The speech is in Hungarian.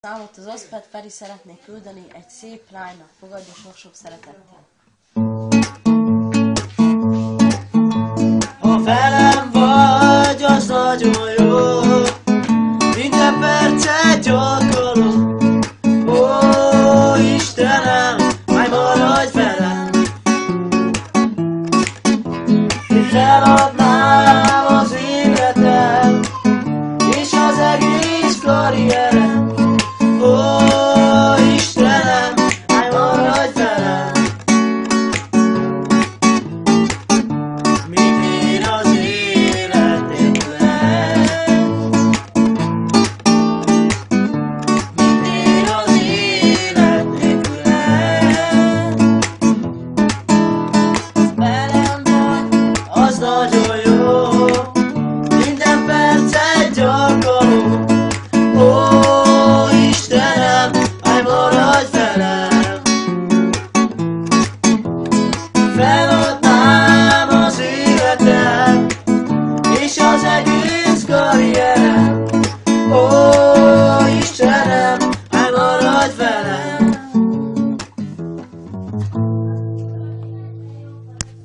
Számot az Oszpet Feri szeretnék küldeni egy szép lánynak, fogadja sok-sok szeretettel. Ha velem vagy, az nagyon jó, minden percet gyakorlom. Ó, Istenem, majd maradj velem. Feladnám az életem, és az egész karrierem. Ó, Istenem, majd maradj velem. Mit ér az élet nélkülem? Mit ér az élet nélkülem? Velem vagy, az nagyon jó, minden percet gyakorlom. Ó, Istenem, állj maradj velem. Feladnám az életem, és az egész